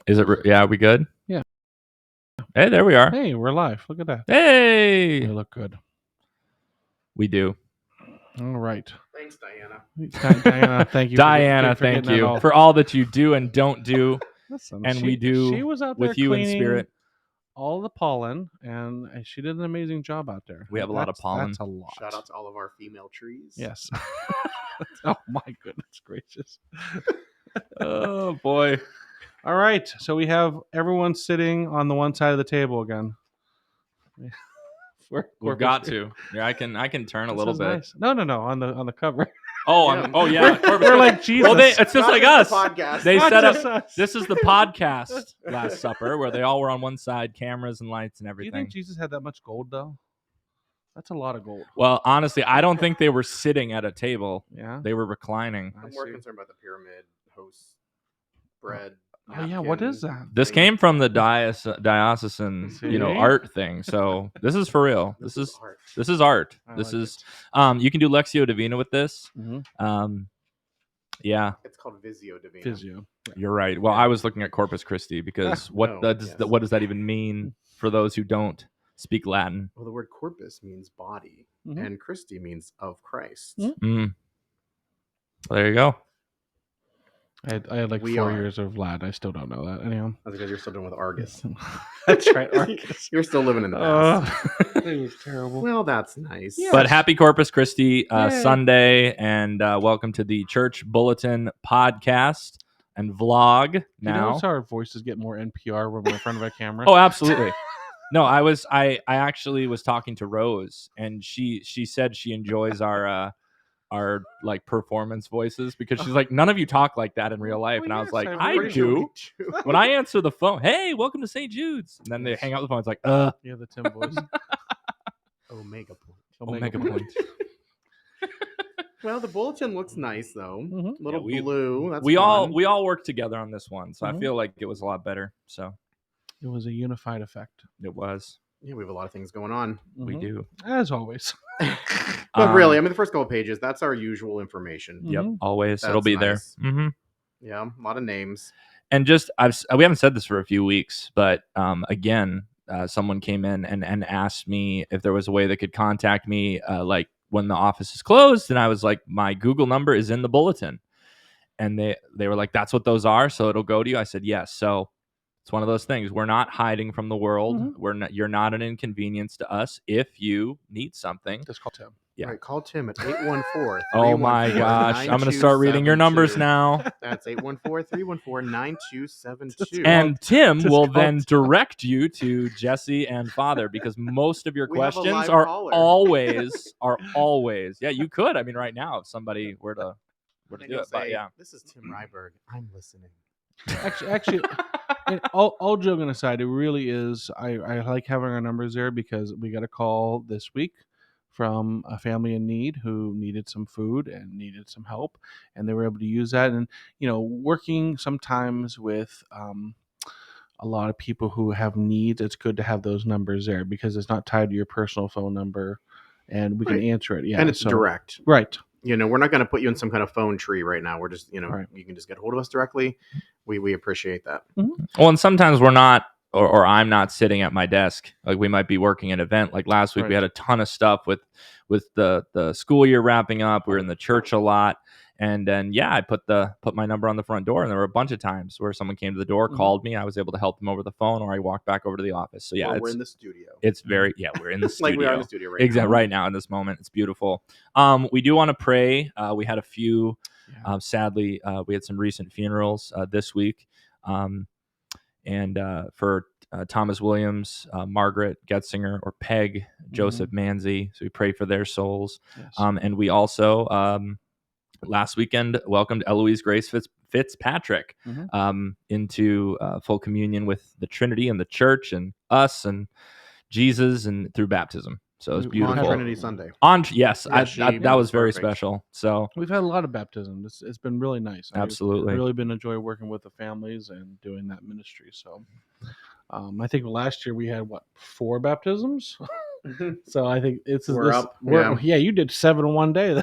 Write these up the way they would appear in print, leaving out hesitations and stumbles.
Is it? Yeah, are we good? Yeah. Hey, there we are. Hey, we're live. Look at that. Hey, We look good. we do. All right. Thanks, Diana. Diana, thank you. Diana, for thank getting that you all. for all that you do and don't do, Listen, and she, we do She was out there with you in cleaning spirit. all the pollen, and she did an amazing job out there. We have a lot of pollen. That's a lot. Shout out to all of our female trees. Yes. Oh my goodness gracious. Oh boy. All right. So we have everyone sitting on the one side of the table again. We've got to. Yeah, I can turn a little bit. Nice. No. On the cover. Oh, Yeah. Corpus. We're like Jesus. Well, it's just Not like just us. the podcast. They Not set just up. us. This is the podcast Last Supper, where they all were on one side, cameras and lights and Do you everything. think Jesus had that much gold though? That's a lot of gold. Well, honestly, I don't think they were sitting at a table. Yeah. They were reclining. I'm more concerned about the pyramid host bread. Oh yeah, what is that? This came from the diocesan, See? art thing. So this is for real. This is art. art. I This like is you can do Lectio Divina with this. Mhm. Yeah, It's called Visio Divina. Physio. you're right. Well, I was looking at Corpus Christi because what yes. what does that even mean for those who don't speak Latin? Well, the word corpus means body, Mhm. and Christi means of Christ. Mhm. Well, there you go. I had like We 4 are. years of Lad. I still don't know that. Anyhow. That's because you're still doing with Argus. That's right. Argus. You're still living in the past. It was terrible. Well, that's nice. Yeah. But happy Corpus Christi Yay. Sunday, and welcome to the Church Bulletin podcast and vlog. You Now, notice how our voices get more NPR when we're in front of a camera? oh, absolutely. No, I actually was talking to Rose, and she said she enjoys our like performance voices because she's like, none of you talk like that in real life, and I was like, I'm I pretty do. sure When I answer the phone, hey, welcome to St. Jude's, and then they hang up the phone. It's like, Yeah, the Tim voice. Omega point. Omega point. Well, the bulletin looks nice though. Mhm. Little Yeah, blue. That's we fun. all worked together on this one, so I Mhm. feel like it was a lot better. So It was a unified effect. it was. Yeah, we have a lot of things going on. We Mhm. do. As always. But really, I mean, the first couple pages, that's our usual information. Yep, Mhm. always. It'll That's be nice. there. Mm-hmm. Yeah, a lot of names. And just we haven't said this for a few weeks, but again, someone came in and asked me if there was a way they could contact me, like when the office is closed, and I was like, my Google number is in the bulletin, and they were like, that's what those are, so it'll go to you. I said yes. So it's one of those things. We're not hiding from the world. Mhm. You're not an inconvenience to us if you need something. Just call Tim. Yeah. Right, call Tim at 814. Oh my gosh, I'm gonna start reading your numbers now. That's 814-314-9272. And Tim Just will call then Tim. direct you to Jesse and Father because most of your We have a questions live are caller. always. Yeah, you could. I mean, right now, if somebody were to And do you'll it, but say, yeah. This is Tim Ryberg. I'm listening. Actually, and all joking aside, it really is. I like having our numbers there because we got a call this week from a family in need who needed some food and needed some help, and they were able to use that. And working sometimes with a lot of people who have needs, it's good to have those numbers there because it's not tied to your personal phone number, and we can Right. answer it. Yeah, And it's direct. right. We're not going to put you in some kind of phone tree right now. We're just, Right. you can just get a hold of us directly. We appreciate that. Well, and sometimes we're not, or I'm not sitting at my desk. Like we might be working an event. Like last week, we Right. had a ton of stuff with the school year wrapping up. We were in the church a lot. And then, I put my number on the front door, and there were a bunch of times where someone came to the door, Mhm. called me. I was able to help them over the phone, or I walked back over to the office. So Or we're in the studio. it's very, we're in the studio. Like we are in the studio right Exactly. now. Right now in this moment, it's beautiful. We do want to pray. We had a few. Yeah. Sadly, we had some recent funerals this week, and for Thomas Williams, Margaret Getzinger, or Peg, Joseph Manzi. So we pray for their souls. Yes. And we also last weekend welcomed Eloise Grace Fitzpatrick into full communion with the Trinity and the Church and us and Jesus and through baptism. So it was beautiful. On Trinity Sunday. Yes, Yeah, that was very perfect. special. So We've had a lot of baptisms. It's been really nice. absolutely. I've really been enjoying working with the families and doing that ministry. So I think last year we had 4 baptisms. So I think We're up. Yeah, you did 7 in one day.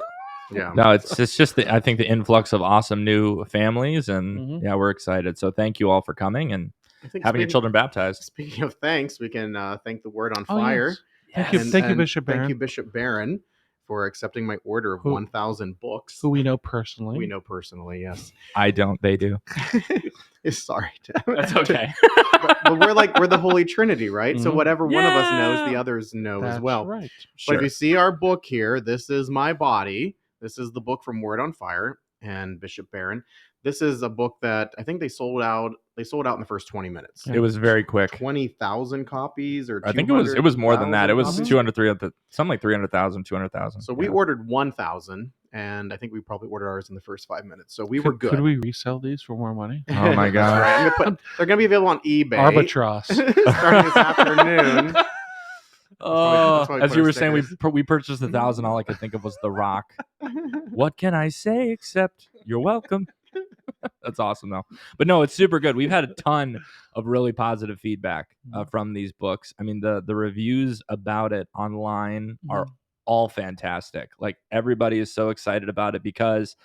Yeah. No, it's just I think the influx of awesome new families, and Mhm. yeah, we're excited. So thank you all for coming and I think having your children baptized. Speaking of thanks, we can thank the Word on Oh, Fire. yes. Thank you, Yes. thank you, And Bishop Barron, thank you, Bishop Barron, for accepting my order of Who- 1,000 books. who we know personally. We know personally, yes. I don't. They do. Sorry. That's okay. But we're the Holy Trinity, right? So Mhm. whatever one of us knows, Yeah. the others know as That's well. right. But if Sure. you see our book here, this is my body. This is the book from Word on Fire and Bishop Barron. This is a book that I think they sold out. They sold out in the first 20 minutes. Yeah. It was very quick. 20,000 copies, or I think it was more than that. It was 200,000 200, 300, something like 300,000, 200,000. So we Yeah. ordered 1,000, and I think we probably ordered ours in the first 5 minutes. So we were good. Could we resell these for more money? Oh my That's God. right. They're going to be available on eBay. Arbitrage. Starting this afternoon. Oh, that's why we as put you our were saying, stickers. we purchased 1,000. All I could think of was The Rock. What can I say except you're welcome? That's awesome, though. But no, it's super good. We've had a ton of really positive feedback from these books. I mean, the reviews about it online are all fantastic. Like, everybody is so excited about it because,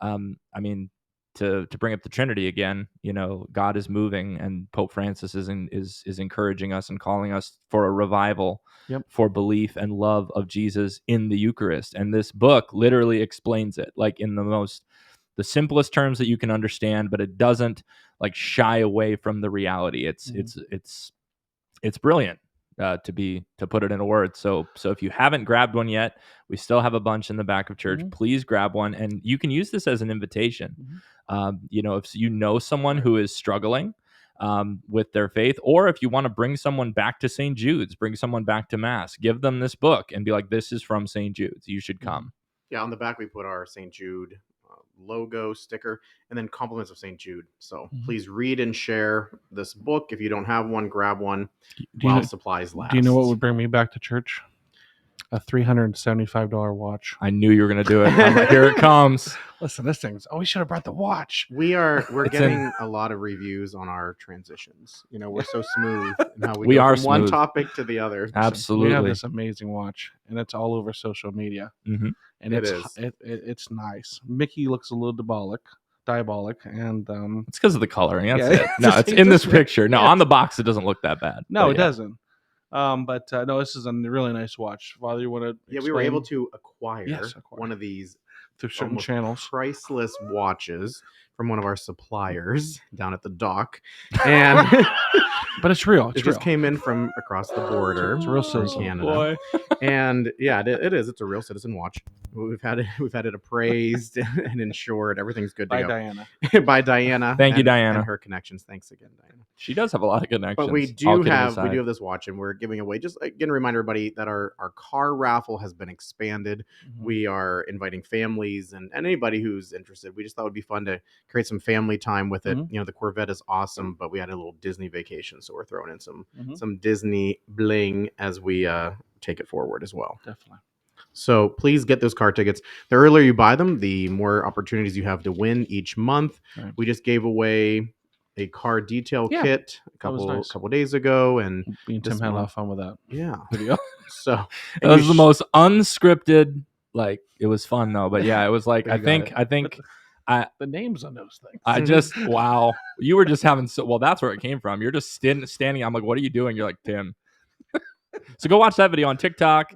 I mean, to bring up the Trinity again, you know, God is moving, and Pope Francis is encouraging us and calling us for a revival, for belief and love of Jesus in the Eucharist. And this book literally explains it, like, in the simplest terms that you can understand, but it doesn't like shy away from the reality. It's brilliant. To put it in a word. So if you haven't grabbed one yet, we still have a bunch in the back of church. Please grab one, and you can use this as an invitation. You know, if you know someone who is struggling with their faith, or if you want to bring someone back to St. Jude's, bring someone back to Mass, give them this book and be like, "This is from St. Jude's. You should come." Yeah, on the back we put our St. Jude logo sticker, and then compliments of St. Jude. So please read and share this book. If you don't have one, grab one while supplies last. Do you know what would bring me back to church? A $375 watch. I knew you were going to do it. I'm like, here it comes. Listen, this thing's. Oh, we should have brought the watch. We're getting a lot of reviews on our transitions. You know, we're so smooth in how we go are from one smooth. topic to the other. Absolutely. We have this amazing watch, and it's all over social media. And it's nice. Mickey looks a little diabolic, and it's because of the coloring. That's Yeah, it. No, it's in this picture. No, yeah. on the box it doesn't look that bad. No, But it yeah. doesn't. But no, this is a really nice watch. Father, you want to? Yeah, we were able to acquire acquire. one of these through certain almost channels. priceless watches from one of our suppliers down at the dock, and but it's real. It just came in from across the border. It's a real from citizen. Canada. Boy. And yeah, it is. It's a real citizen watch. We've had it appraised and insured. Everything's good to By go. Diana. By Diana. Thank you, Diana. And her connections. Thanks again, Diana. She does have a lot of connections. But we do have this watch, and we're giving away. Just again, to remind everybody that our car raffle has been expanded. We are inviting families and anybody who's interested. We just thought it would be fun to create some family time with it. You know, the Corvette is awesome, but we had a little Disney vacation, so we're throwing in some Disney bling as we take it forward as well. Definitely. So please get those car tickets. The earlier you buy them, the more opportunities you have to win each month. Right. We just gave away a car detail kit a couple days ago, and me and Tim had a lot of fun with that. Yeah, video. So it was the most unscripted. Like, it was fun though, but yeah, it was like I think the names on those things. I just wow, you were just having that's where it came from. You're just standing. I'm like, what are you doing? You're like, Tim. So go watch that video on TikTok,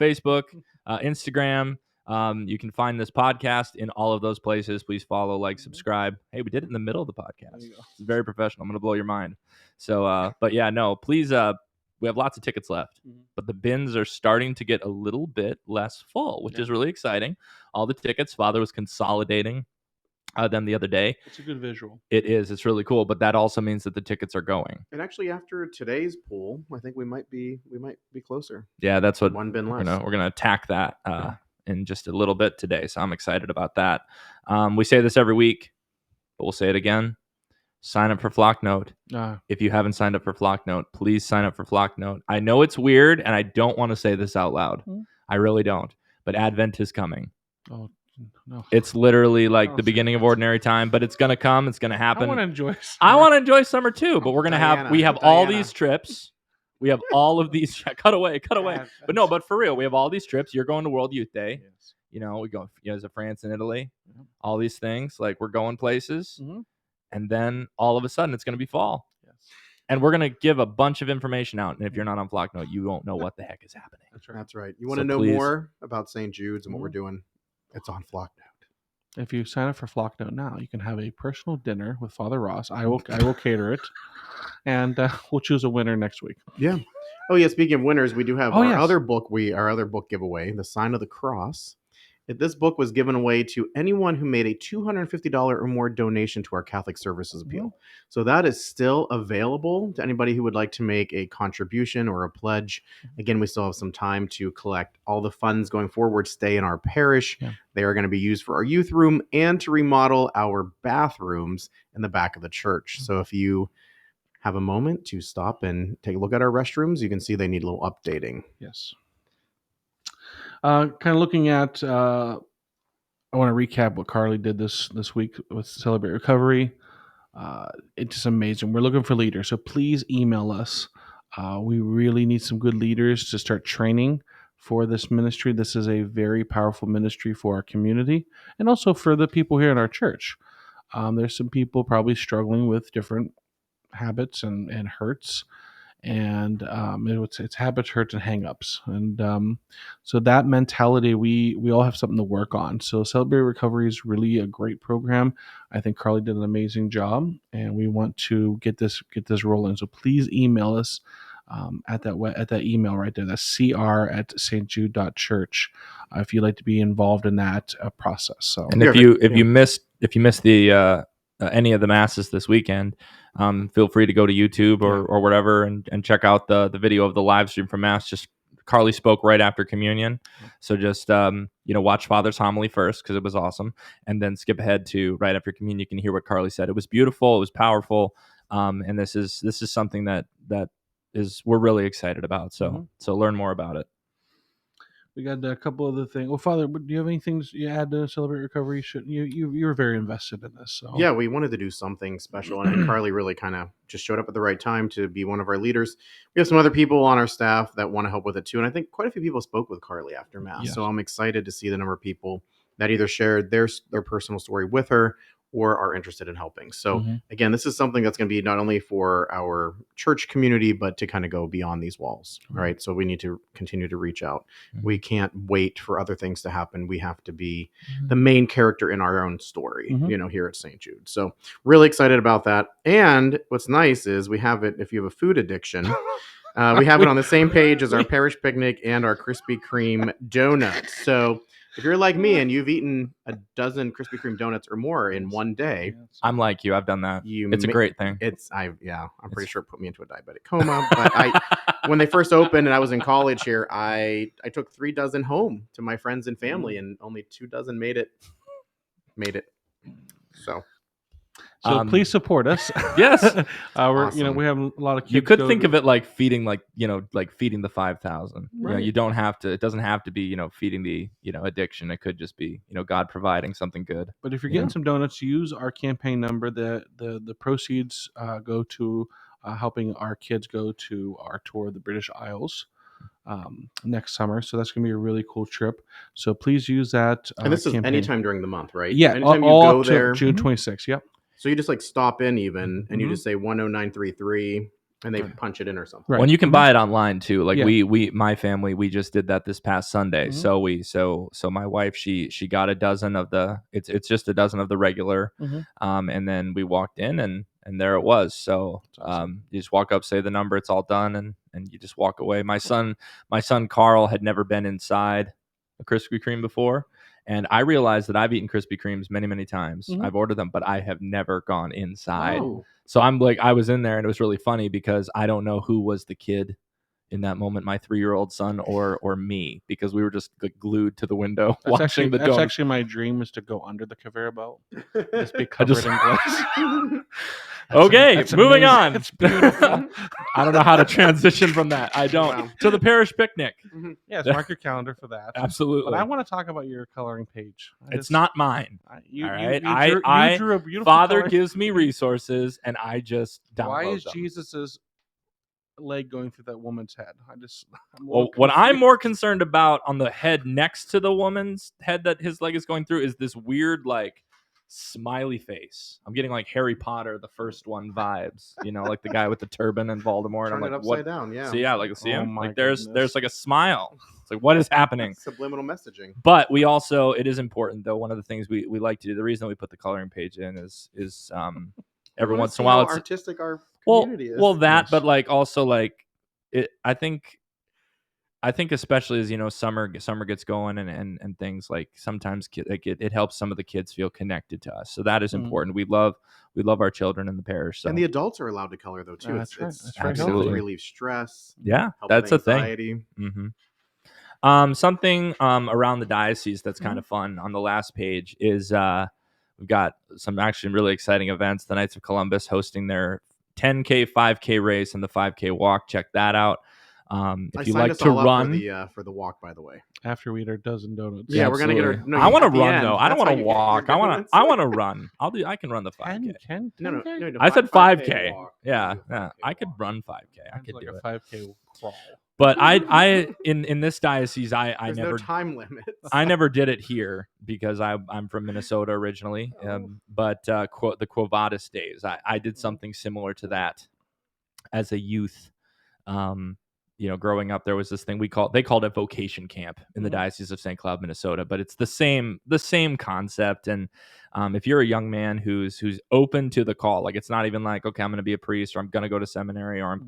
Facebook, Instagram. You can find this podcast in all of those places. Please follow, like, subscribe. Hey, we did it in the middle of the podcast. It's very professional. I'm going to blow your mind. So, but yeah, no, please. We have lots of tickets left, but the bins are starting to get a little bit less full, which is really exciting. All the tickets, Father was consolidating them the other day. It's a good visual. It is. It's really cool, but that also means that the tickets are going. And actually, after today's pool, I think we might be closer. Yeah, that's what one bin less. We're gonna attack that in just a little bit today, so I'm excited about that. We say this every week, but we'll say it again. Sign up for Flocknote. If you haven't signed up for Flocknote, please sign up for Flocknote. I know it's weird, and I don't want to say this out loud. I really don't. But Advent is coming. Oh. No. It's literally like the beginning of ordinary time, but it's gonna come. It's gonna happen. I want to enjoy. I want to enjoy summer too, but we're gonna have all these trips. We have all of these. Cut away. But no, but for real, we have all these trips. You're going to World Youth Day. Yes. we go to France and Italy, all these things. Like, we're going places, and then all of a sudden it's going to be fall. Yes. And we're going to give a bunch of information out. And if you're not on Flocknote, you won't know what the heck is happening. That's right. You want to know more about St. Jude's and what we're doing? It's on Flocknote. If you sign up for Flocknote now, you can have a personal dinner with Father Ross. I will cater it, and we'll choose a winner next week. Yeah. Oh yeah. Speaking of winners, we do have our other book giveaway, The Sign of the Cross. This book was given away to anyone who made a $250 or more donation to our Catholic Services Appeal. So that is still available to anybody who would like to make a contribution or a pledge. Again, we still have some time to collect all the funds going forward, stay in our parish. Yeah. They are going to be used for our youth room and to remodel our bathrooms in the back of the church. So if you have a moment to stop and take a look at our restrooms, you can see they need a little updating. Yes. Kind of looking at, I want to recap what Carly did this week with Celebrate Recovery. It's just amazing. We're looking for leaders, so please email us. We really need some good leaders to start training for this ministry. This is a very powerful ministry for our community and also for the people here in our church. There's some people probably struggling with different habits and hurts. And it's habits, hurts, and hang-ups. And so that mentality, we all have something to work on. So Celebrate Recovery is really a great program. I think Carly did an amazing job, and we want to get this rolling. So please email us at that email right there. That's cr@stjude.church if you'd like to be involved in that process. So, and if you missed the any of the masses this weekend, feel free to go to YouTube or whatever and check out the video of the live stream from Mass. Just Carly spoke right after communion. So just, watch Father's homily first because it was awesome. And then skip ahead to right after communion. You can hear what Carly said. It was beautiful. It was powerful. And this is something that we're really excited about. So learn more about it. We got a couple other things. Well, Father, do you have any things you add to Celebrate Recovery? You were very invested in this. So yeah, we wanted to do something special, and Carly really kind of just showed up at the right time to be one of our leaders. We have some other people on our staff that want to help with it too, and I think quite a few people spoke with Carly after Mass. Yes. So I'm excited to see the number of people that either shared their personal story with her or are interested in helping. So again, this is something that's going to be not only for our church community, but to kind of go beyond these walls, right? So we need to continue to reach out. We can't wait for other things to happen. We have to be the main character in our own story, here at St. Jude. So really excited about that. And what's nice is we have it, if you have a food addiction, we have it on the same page as our parish picnic and our Krispy Kreme donuts. So if you're like me and you've eaten a dozen Krispy Kreme donuts or more in one day, I'm like you. I've done that. It's a great thing. I'm pretty sure it put me into a diabetic coma. But when they first opened and I was in college here, I took 3 dozen home to my friends and family, and only 2 dozen made it. So please support us. Yes, awesome. We have a lot of kids. You could think of it like feeding, feeding the 5,000. Right. You don't have to. It doesn't have to be, feeding the, addiction. It could just be, God providing something good. But if you're getting some donuts, use our campaign number. The proceeds go to helping our kids go to our tour of the British Isles next summer. So that's going to be a really cool trip. So please use that. And this is anytime during the month, right? Yeah, anytime all you go there, June 26th. Yep. So you just stop in even, and you just say 10933, and they punch it in or something. Right. Well, you can buy it online too. My family, we just did that this past Sunday. So my wife, she got a dozen of it's just a dozen of the regular, and then we walked in and there it was. So you just walk up, say the number, it's all done, and you just walk away. My son Carl had never been inside a Krispy Kreme before. And I realized that I've eaten Krispy Kremes many, many times. I've ordered them, but I have never gone inside. Oh. So I was in there, and it was really funny because I don't know who was the kid in that moment, my 3-year-old son or me, because we were just glued to the window watching the donuts. That's actually my dream, is to go under the conveyor belt, just be covered in glass. Okay, moving on. It's beautiful. I don't know how to transition from that. I don't. To the parish picnic. Yes, mark your calendar for that. Absolutely. But I want to talk about your coloring page. It's not mine. You drew a beautiful Father gives me resources, and I just download Why is them. Jesus's leg going through that woman's head. I'm Well, what I'm more concerned about on the head next to the woman's head that his leg is going through is this weird like smiley face. I'm getting like Harry Potter, the first one vibes. Like the guy with the turban and Voldemort. Turn I'm like, it upside what? down, yeah. See, see Oh him? my Like there's goodness. like a smile. It's like, what is happening? Subliminal messaging. But we also, it is important though. One of the things we like to do, the reason we put the coloring page in is every once in a while it's artistic our community is. Well, that, but like also like it. I think especially as summer gets going and things like sometimes it helps some of the kids feel connected to us. So that is important. We love our children in the parish. So. And the adults are allowed to color though too. That's right. That's absolutely relieve stress. Yeah, that's a thing. Mm-hmm. Something around the diocese that's kind of fun on the last page is we've got some actually really exciting events. The Knights of Columbus hosting their 10K, 5K race and the 5K walk. Check that out. If you like to run for the walk, by the way, after we eat our dozen donuts. Yeah, we're gonna get our. No, I want to run end. though. I don't want to walk. I want to run. I can run the 5K. 10? No. I said 5K. Walk. Yeah. 5K I could walk. run 5K. I could like do a it. 5K crawl. But I in this diocese I There's never no time limits. I never did it here because I'm from Minnesota originally. But the Quo Vadis days, I did something similar to that as a youth. Growing up, there was this thing they called it vocation camp in the Diocese of St. Cloud, Minnesota, but it's the same concept. And if you're a young man who's open to the call, like it's not even like, okay, I'm going to be a priest or I'm going to go to seminary or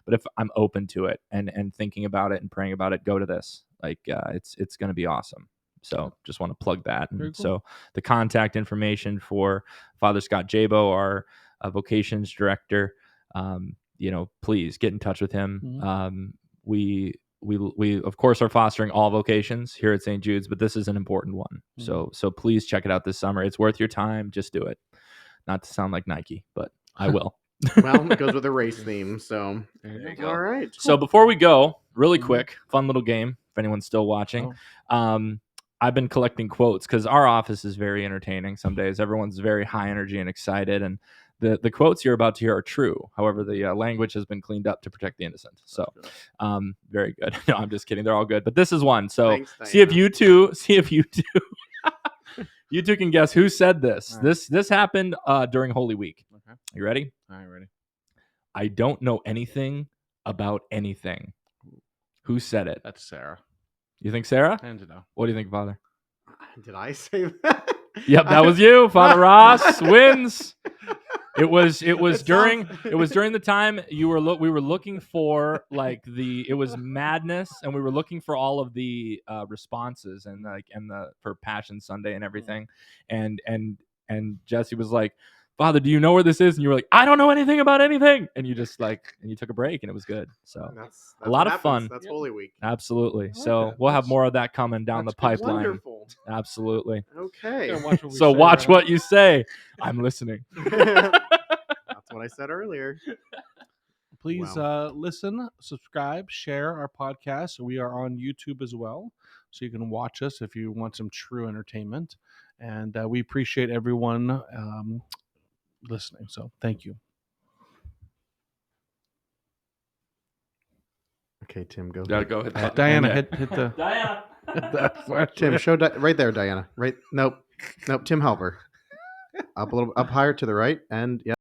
but if I'm open to it and thinking about it and praying about it, go to this. Like it's going to be awesome. So just want to plug that. And cool. So the contact information for Father Scott Jabo, our vocations director, please get in touch with him. We of course are fostering all vocations here at St. Jude's, but this is an important one. So please check it out this summer. It's worth your time. Just do it. Not to sound like Nike, but I will. Well, it goes with a race theme. So there you go. All right. Cool. So before we go, really quick, fun little game. If anyone's still watching, I've been collecting quotes because our office is very entertaining. Some days everyone's very high energy and excited, and the quotes you're about to hear are true. However, the language has been cleaned up to protect the innocent. So, very good. No, I'm just kidding. They're all good. But this is one. So Thanks, see if you two you two can guess who said this. Right. This happened during Holy Week. Okay. You ready? All right, ready. I don't know anything about anything. Who said it? That's Sarah. You think Sarah? Hands it down. What do you think, Father? Did I say that? Yep, that was you. Father Ross wins. It was during the time we were looking for it was madness, and we were looking for all of the responses and for Passion Sunday and everything, and Jesse was like, Father, do you know where this is? And you were like, I don't know anything about anything, and you just you took a break, and it was good. So that's a lot of fun. That's Holy Week. Absolutely. Like So that. we'll have more of that coming down the That's pipeline. Wonderful. Absolutely. Okay. Watch what you say. I'm listening. That's what I said earlier. Please listen, subscribe, share our podcast. We are on YouTube as well, so you can watch us if you want some true entertainment. And we appreciate everyone listening. So thank you. Okay, Tim, go. Go hit Diana, hit the Diana. Tim, show right there, Diana. Right? Nope. Tim, help her. Up a little, up higher to the right, and yeah.